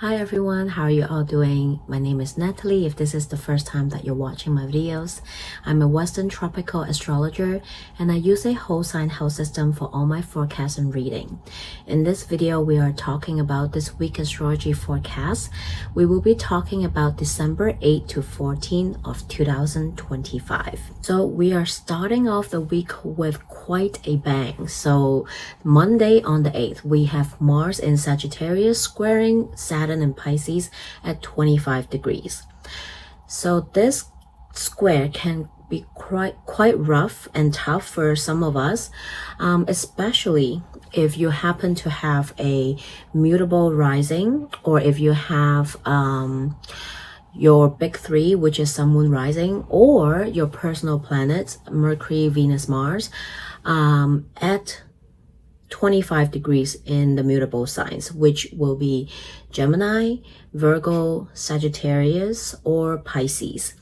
Hi everyone, how are you all doing? My name is Natalie. If this is the first time that you're watching my videos, I'm a Western tropical astrologer and I use a whole sign house system for all my forecasts and reading. In this video, we are talking about this week astrology forecast. We will be talking about December 8 to 14 of 2025. So we are starting off the week with quite a bang. So Monday on the 8th, we have Mars in Sagittarius squaring Saturn and Pisces at 25 degrees. So this square can be quite rough and tough for some of us, especially if you happen to have a mutable rising, or if you have your big three, which is Sun, Moon, Rising, or your personal planets, Mercury, Venus, Mars, at 25 degrees in the mutable signs, which will be Gemini, Virgo, Sagittarius, or Pisces.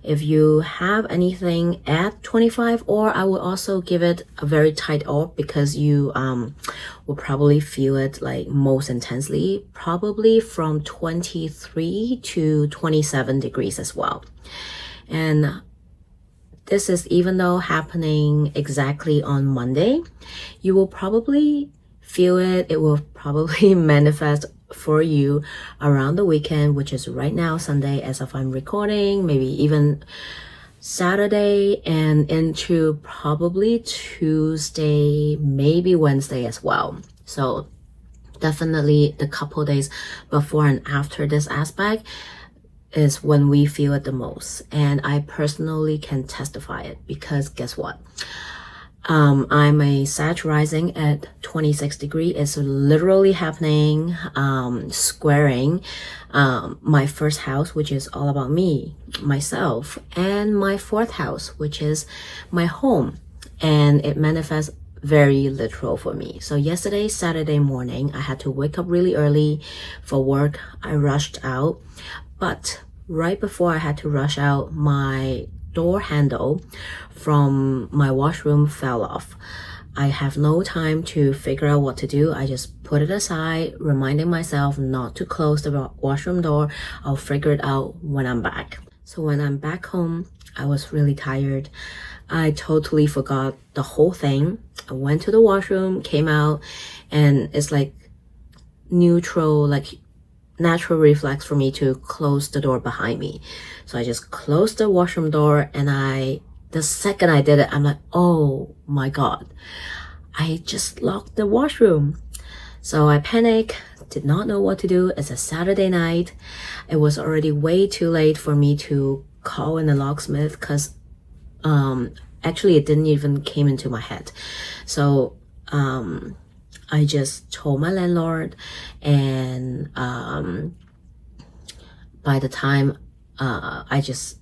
If you have anything at 25, or I will also give it a very tight orb because you will probably feel it like most intensely, probably from 23 to 27 degrees as well. And this is even though happening exactly on Monday, you will probably feel it. It will probably manifest for you around the weekend, which is right now, Sunday, as of I'm recording, maybe even Saturday and into probably Tuesday, maybe Wednesday as well. So definitely the couple days before and after this aspect is when we feel it the most. And I personally can testify it because guess what? I'm a Sag rising at 26 degrees. It's literally happening, squaring my first house, which is all about me, myself, and my fourth house, which is my home. And it manifests very literal for me. So yesterday, Saturday morning, I had to wake up really early for work. I rushed out, but right before I had to rush out, my door handle from my washroom fell off. I have no time to figure out what to do. I just put it aside, reminding myself not to close the washroom door. I'll figure it out when I'm back. So when I'm back home, I was really tired. I totally forgot the whole thing. I went to the washroom, came out, and it's like neutral, like natural reflex for me to close the door behind me. So I just closed the washroom door, and the second I did it, I'm like, oh my God, I just locked the washroom. So I panicked, did not know what to do. It's a Saturday night. It was already way too late for me to call in a locksmith because actually it didn't even came into my head. So I just told my landlord, and by the time I just,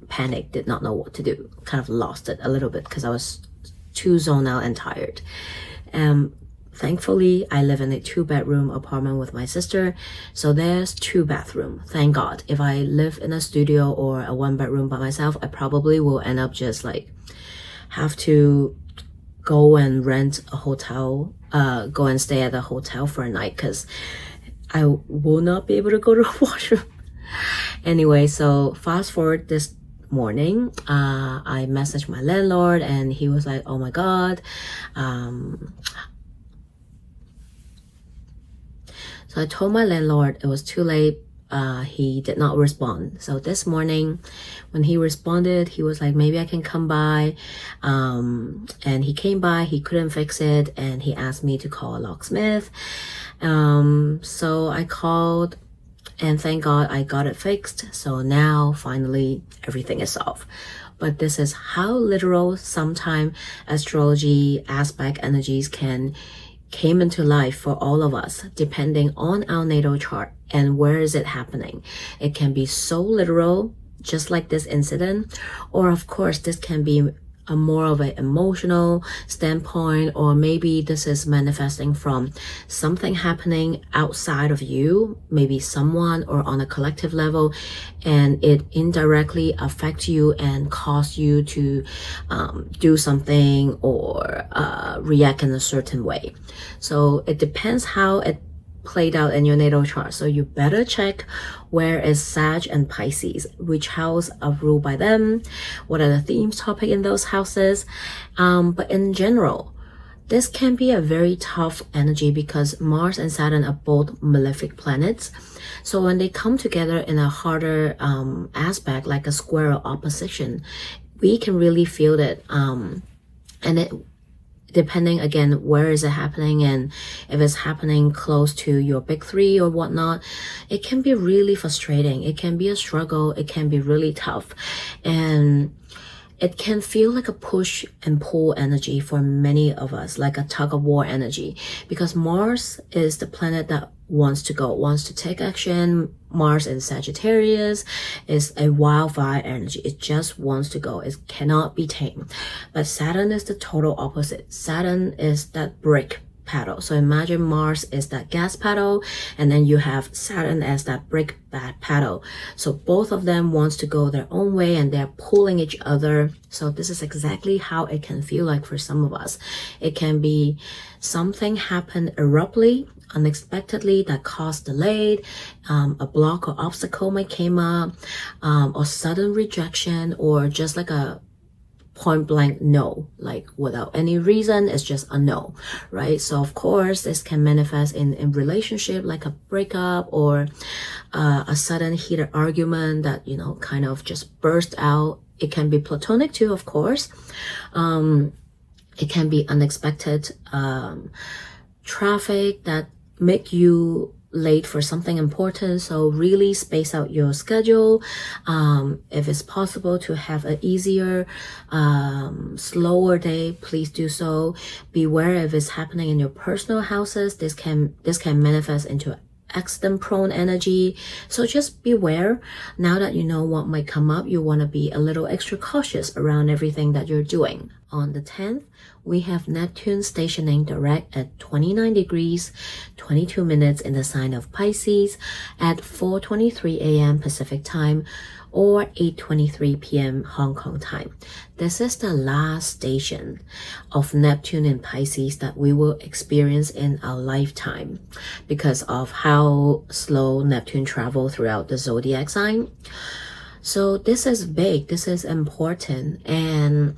panicked, did not know what to do, kind of lost it a little bit because I was too zoned out and tired. Thankfully, I live in a 2-bedroom apartment with my sister, so there's 2 bathrooms. Thank God. If I live in a studio or a 1-bedroom by myself, I probably will end up just like have to go and rent a hotel, go and stay at a hotel for a night because I will not be able to go to the washroom. Anyway, so fast forward this morning, I messaged my landlord and he was like, oh my God. So I told my landlord it was too late. He did not respond. So this morning when he responded, he was like, maybe I can come by. And he came by, he couldn't fix it. And he asked me to call a locksmith. So I called, and thank God I got it fixed. So now finally everything is solved. But this is how literal sometimes astrology aspect energies came into life for all of us, depending on our natal chart and where is it happening. It can be so literal, just like this incident, or of course this can be a more of an emotional standpoint, or maybe this is manifesting from something happening outside of you, maybe someone or on a collective level, and it indirectly affects you and cause you to do something or react in a certain way. So it depends how it played out in your natal chart. So you better check where is Sag and Pisces, which house are ruled by them, what are the themes topic in those houses. But in general, this can be a very tough energy because Mars and Saturn are both malefic planets. So when they come together in a harder aspect, like a square or opposition, we can really feel it. And it, depending again, where is it happening, and if it's happening close to your big three or whatnot, it can be really frustrating. It can be a struggle. It can be really tough. And it can feel like a push and pull energy for many of us, like a tug of war energy, because Mars is the planet that wants to go, wants to take action. Mars in Sagittarius is a wildfire energy. It just wants to go. It cannot be tamed. But Saturn is the total opposite. Saturn is that brake pedal. So imagine Mars is that gas pedal, and then you have Saturn as that brake pedal. So both of them wants to go their own way, and they're pulling each other. So this is exactly how it can feel like for some of us. It can be something happen abruptly, unexpectedly, that caused delayed, a block or obstacle might came up, or sudden rejection, or just like a point blank no, like without any reason. It's just a no, right? So of course this can manifest in relationship, like a breakup, or a sudden heated argument that, you know, kind of just burst out. It can be platonic too, of course. It can be unexpected traffic that make you late for something important. So really space out your schedule. If it's possible to have an easier, slower day, please do so. Beware if it's happening in your personal houses. This can manifest into accident prone energy. So just beware. Now that you know what might come up, you want to be a little extra cautious around everything that you're doing. On the 10th, we have Neptune stationing direct at 29 degrees, 22 minutes in the sign of Pisces at 4:23 a.m. Pacific time or 8:23 p.m. Hong Kong time. This is the last station of Neptune in Pisces that we will experience in our lifetime because of how slow Neptune travels throughout the zodiac sign. So this is big, this is important, and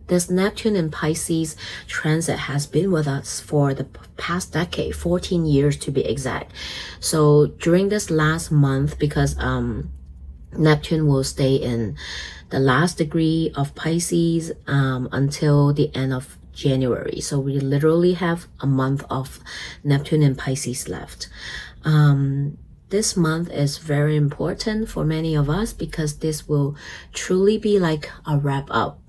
this Neptune in Pisces transit has been with us for the past decade, 14 years to be exact. So during this last month, because Neptune will stay in the last degree of Pisces until the end of January. So we literally have a month of Neptune in Pisces left. This month is very important for many of us because this will truly be like a wrap up.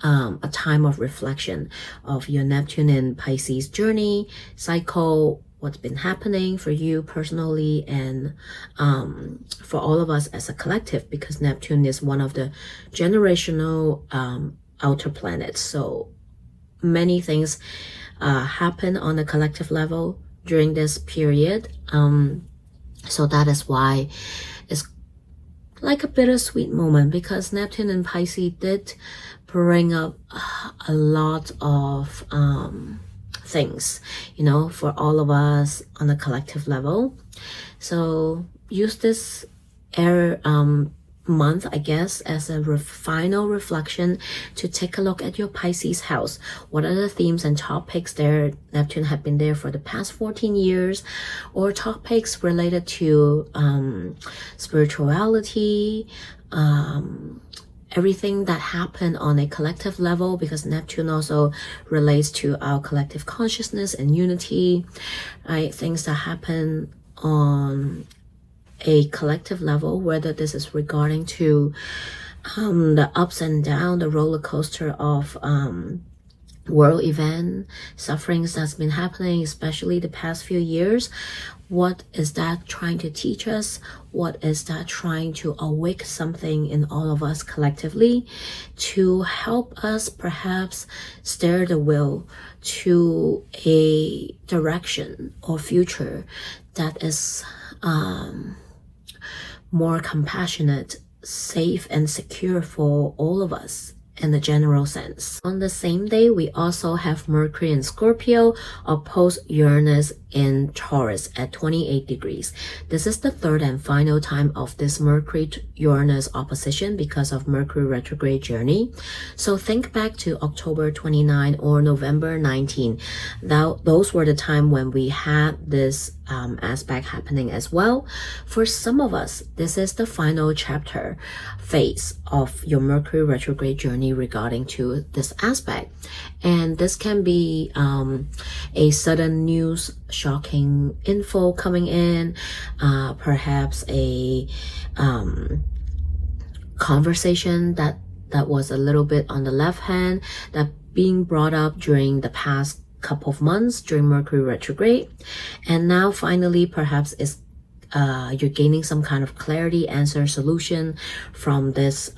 A time of reflection of your Neptune and Pisces journey, cycle, what's been happening for you personally, and for all of us as a collective, because Neptune is one of the generational outer planets. So many things happen on a collective level during this period. So that is why it's like a bittersweet moment, because Neptune and Pisces did bring up a lot of things, you know, for all of us on a collective level. So use this month, I guess, as a final reflection to take a look at your Pisces house. What are the themes and topics there? Neptune have been there for the past 14 years, or topics related to spirituality, everything that happened on a collective level, because Neptune also relates to our collective consciousness and unity, right? Things that happen on a collective level, whether this is regarding to the ups and downs, the roller coaster of world event, sufferings that's been happening, especially the past few years. What is that trying to teach us? What is that trying to awake something in all of us collectively to help us perhaps steer the wheel to a direction or future that is more compassionate, safe, and secure for all of us in the general sense. On the same day, we also have Mercury in Scorpio oppose Uranus in Taurus at 28 degrees. This is the third and final time of this Mercury-Uranus opposition because of Mercury retrograde journey. So think back to October 29 or November 19. Those were the time when we had this aspect happening as well. For some of us, this is the final chapter phase of your Mercury retrograde journey regarding to this aspect. And this can be a sudden news, shocking info coming in, perhaps a conversation that was a little bit on the left hand that being brought up during the past couple of months during Mercury retrograde, and now finally perhaps it's you're gaining some kind of clarity, answer, solution from this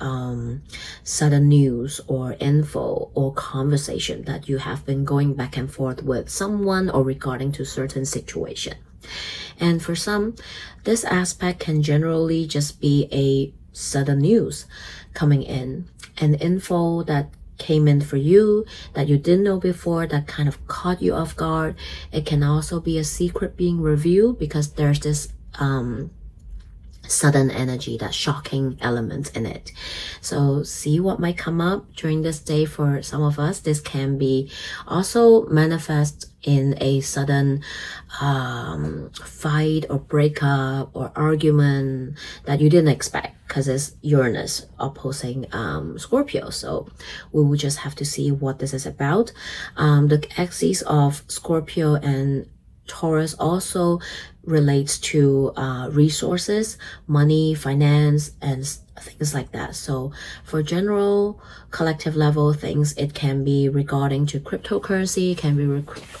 sudden news or info or conversation that you have been going back and forth with someone or regarding to certain situation. And for some, this aspect can generally just be a sudden news coming in, an info that came in for you that you didn't know before that kind of caught you off guard. It can also be a secret being revealed because there's this sudden energy, that shocking element in it. So see what might come up during this day. For some of us, this can be also manifest in a sudden fight or breakup or argument that you didn't expect because it's Uranus opposing Scorpio. So we will just have to see what this is about. The axis of Scorpio and Taurus also relates to resources, money, finance, and things like that. So for general collective level things, it can be regarding to cryptocurrency, can be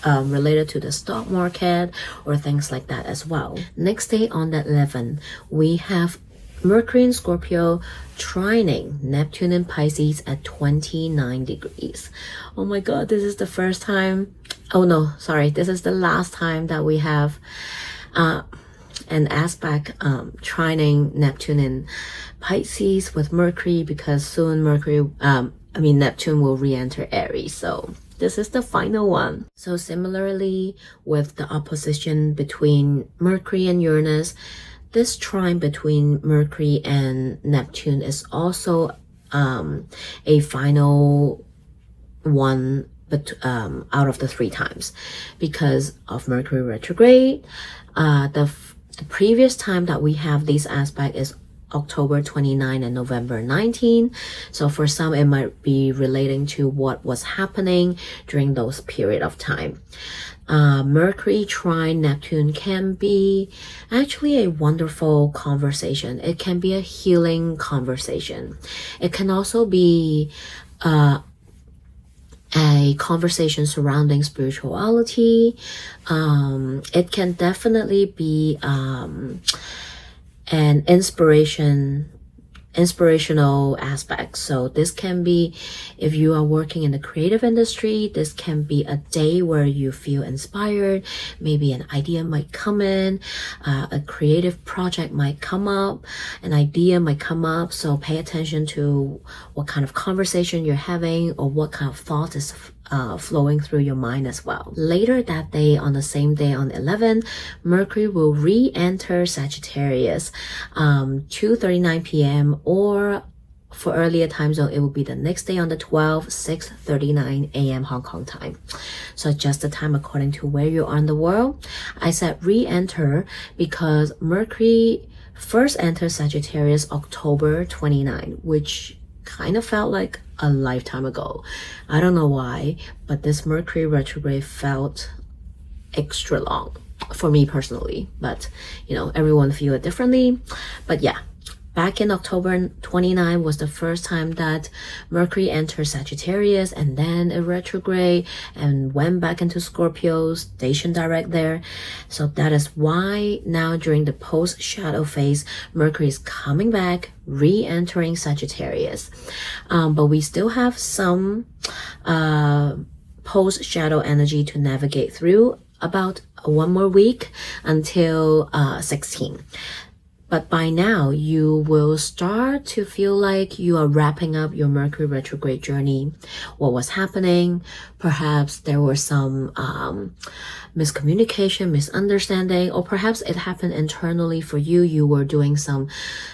related to the stock market or things like that as well. Next day on the 11th, we have Mercury in Scorpio trining Neptune in Pisces at 29 degrees. Oh my god, this is the first time. Oh no, sorry, this is the last time that we have an aspect trining Neptune in Pisces with Mercury, because soon Neptune will re-enter Aries. So this is the final one. So similarly with the opposition between Mercury and Uranus, this trine between Mercury and Neptune is also a final one, but out of the 3 times because of Mercury retrograde. The previous time that we have this aspect is October 29 and November 19. So for some, it might be relating to what was happening during those period of time. Mercury trine Neptune can be actually a wonderful conversation. It can be a healing conversation. It can also be a conversation surrounding spirituality. It can definitely be an inspirational aspect. So this can be, if you are working in the creative industry, this can be a day where you feel inspired. Maybe an idea might come in, a creative project might come up, an idea might come up. So pay attention to what kind of conversation you're having or what kind of thought is flowing through your mind as well. Later that day, on the same day on 11, Mercury will re-enter Sagittarius 2:39 p.m. or for earlier time zone, it will be the next day on the 12th, 6:39 a.m. Hong Kong time. So adjust the time according to where you are in the world. I said re-enter because Mercury first entered Sagittarius October 29, which kind of felt like a lifetime ago. I don't know why, but this Mercury retrograde felt extra long for me personally, but you know, everyone feel it differently. But yeah, back in October 29 was the first time that Mercury entered Sagittarius, and then it retrograde and went back into Scorpio, stationed direct there. So that is why now during the post-shadow phase, Mercury is coming back, re-entering Sagittarius. But we still have some post-shadow energy to navigate through, about 1 more week until 16. But by now, you will start to feel like you are wrapping up your Mercury retrograde journey. What was happening? Perhaps there was some miscommunication, misunderstanding, or perhaps it happened internally for you. You were doing some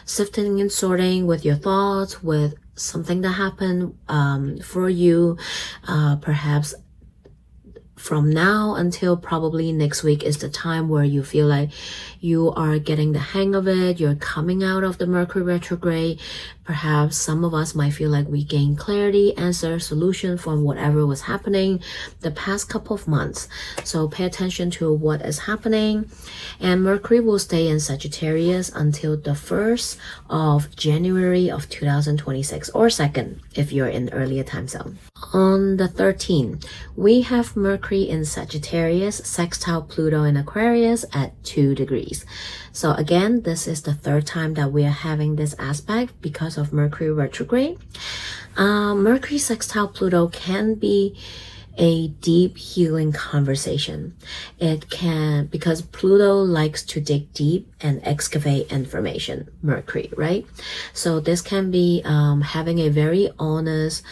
sifting and sorting with your thoughts, with something that happened for you. Perhaps from now until probably next week is the time where you feel like you are getting the hang of it. You're coming out of the Mercury retrograde. Perhaps some of us might feel like we gain clarity, answer, solution from whatever was happening the past couple of months. So pay attention to what is happening. And Mercury will stay in Sagittarius until the 1st of January of 2026, or 2nd if you're in earlier time zone. On the 13th, we have Mercury in Sagittarius, sextile Pluto in Aquarius at 2 degrees. So again, this is the 3rd time that we are having this aspect because of Mercury retrograde. Mercury sextile Pluto can be a deep healing conversation. It can, because Pluto likes to dig deep and excavate information, Mercury, right? So this can be having a very honest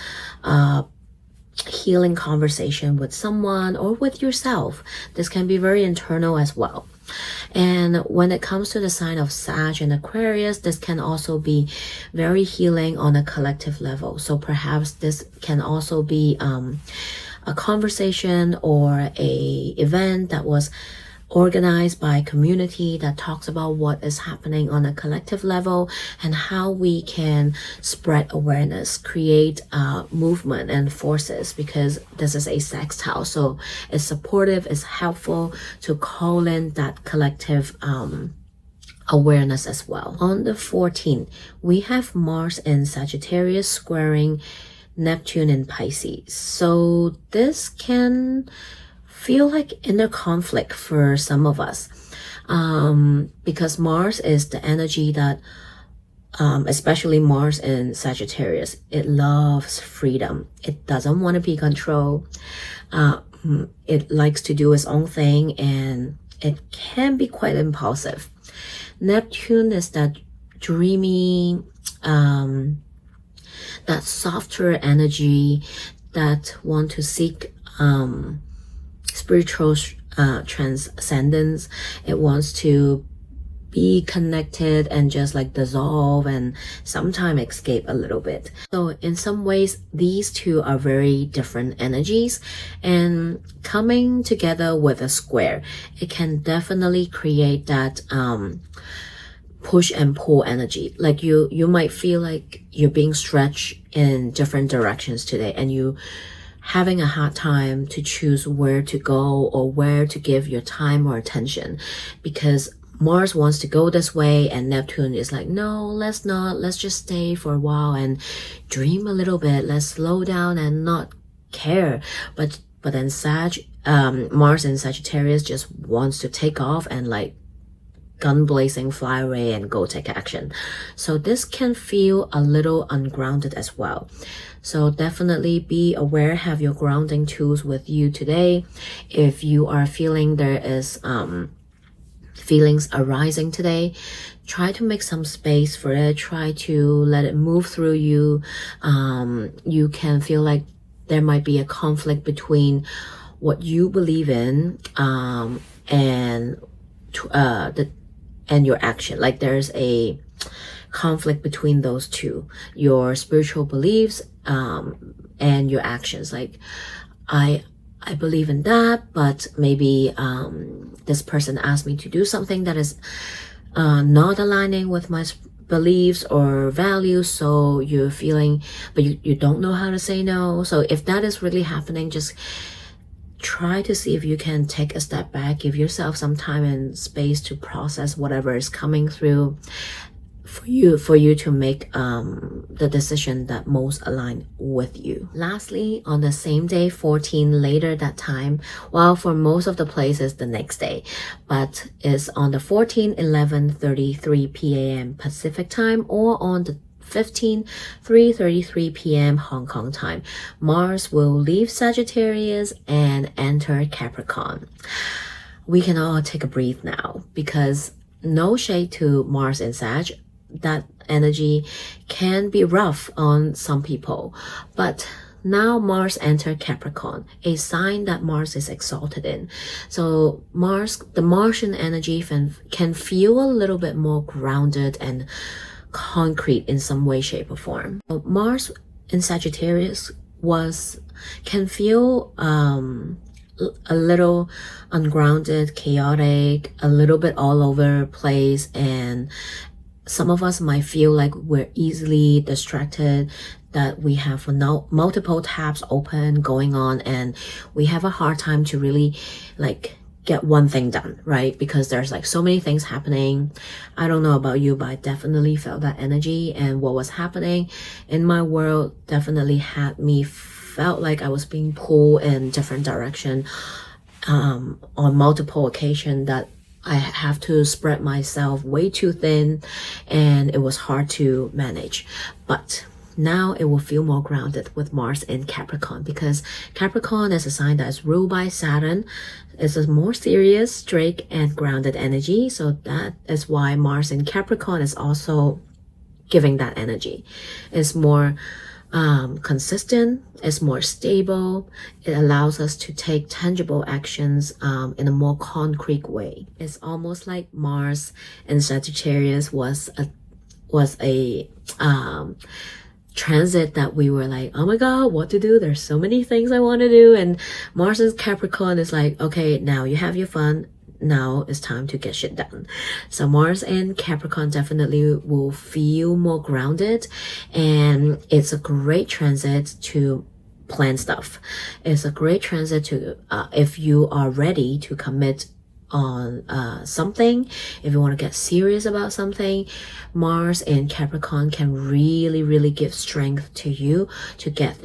healing conversation with someone or with yourself. This can be very internal as well. And when it comes to the sign of Sag and Aquarius, this can also be very healing on a collective level. So perhaps this can also be a conversation or a event that was organized by a community that talks about what is happening on a collective level and how we can spread awareness, create movement and forces, because this is a sextile. So it's supportive, it's helpful to call in that collective awareness as well. On the 14th, we have Mars in Sagittarius squaring Neptune in Pisces. So this can feel like inner conflict for some of us, because Mars is the energy that, especially Mars in Sagittarius, it loves freedom. It doesn't want to be controlled. It likes to do its own thing, and it can be quite impulsive. Neptune is that dreamy, that softer energy that want to seek spiritual transcendence. It wants to be connected and just like dissolve and sometimes escape a little bit. So in some ways, these two are very different energies, and coming together with a square, it can definitely create that push and pull energy. Like you might feel like you're being stretched in different directions today, and you having a hard time to choose where to go or where to give your time or attention, because Mars wants to go this way and Neptune is like, no, let's not, let's just stay for a while and dream a little bit, let's slow down and not care. But then Mars in Sagittarius just wants to take off and like gun blazing, fly away and go take action. So this can feel a little ungrounded as well. So definitely be aware, have your grounding tools with you today. If you are feeling there is feelings arising today, try to make some space for it. Try to let it move through you. You can feel like there might be a conflict between what you believe in and your action. Like there's a conflict between those two, your spiritual beliefs and your actions. Like I believe in that, but maybe this person asked me to do something that is not aligning with my beliefs or values, so you're feeling, but you don't know how to say no. So if that is really happening, just try to see if you can take a step back, give yourself some time and space to process whatever is coming through for you to make the decision that most align with you. Lastly, on the same day, 14 later that time, well, for most of the places the next day, but it's on the 14th, 11:33 p.m. Pacific time, or on the 15th, 3:33 p.m. Hong Kong time. Mars will leave Sagittarius and enter Capricorn. We can all take a breath now, because no shade to Mars in Sag. That energy can be rough on some people, but now Mars entered Capricorn, a sign that Mars is exalted in. So Mars, the Martian energy can feel a little bit more grounded and concrete in some way, shape, or form. So Mars in Sagittarius can feel a little ungrounded, chaotic, a little bit all over the place, and some of us might feel like we're easily distracted, that we have multiple tabs open going on, and we have a hard time to really like get one thing done, right? Because there's like so many things happening. I don't know about you, but I definitely felt that energy, and what was happening in my world definitely had me felt like I was being pulled in different direction on multiple occasions, that I have to spread myself way too thin, and it was hard to manage. But now it will feel more grounded with Mars in Capricorn, because Capricorn is a sign that is ruled by Saturn. It's a more serious, straight, and grounded energy. So that is why Mars in Capricorn is also giving that energy. It's more consistent, it's more stable. It allows us to take tangible actions in a more concrete way. It's almost like Mars in Sagittarius was a transit that we were like, oh my god, what to do? There's so many things I want to do. And Mars in Capricorn is like, okay, now you have your fun. Now it's time to get shit done. So Mars and Capricorn definitely will feel more grounded, and it's a great transit to plan stuff. It's a great transit to if you are ready to commit on something, if you want to get serious about something. Mars in Capricorn can really give strength to you to get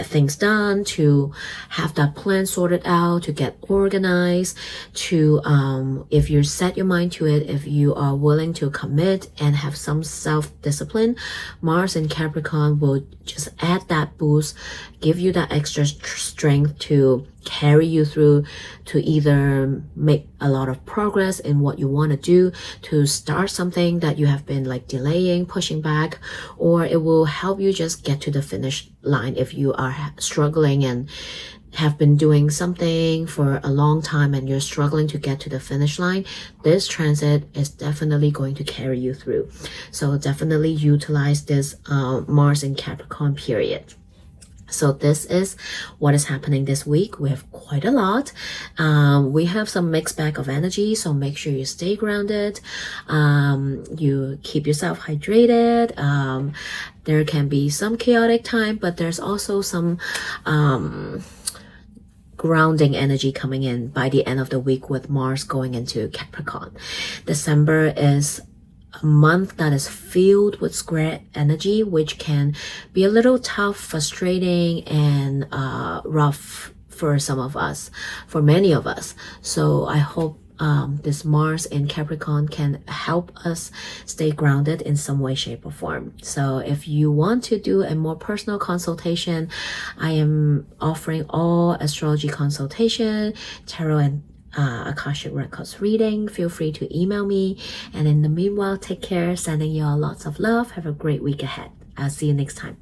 things done, to have that plan sorted out, to get organized, to if you set your mind to it, if you are willing to commit and have some self-discipline, Mars in Capricorn will just add that boost, give you that extra strength to carry you through, to either make a lot of progress in what you want to do, to start something that you have been like delaying, pushing back, or it will help you just get to the finish line if you are struggling and have been doing something for a long time and you're struggling to get to the finish line. This transit is definitely going to carry you through. So definitely utilize this Mars in Capricorn period. So this is what is happening this week. We have quite a lot. We have some mixed bag of energy, so make sure you stay grounded. You keep yourself hydrated. There can be some chaotic time, but there's also some grounding energy coming in by the end of the week with Mars going into Capricorn. December is a month that is filled with square energy, which can be a little tough, frustrating, and rough for some of us, for many of us. So I hope this Mars in Capricorn can help us stay grounded in some way, shape, or form. So if you want to do a more personal consultation, I am offering all astrology consultation, tarot, and akashic records reading. Feel free to email me, and in the meanwhile, take care. Sending you all lots of love. Have a great week ahead. I'll see you next time.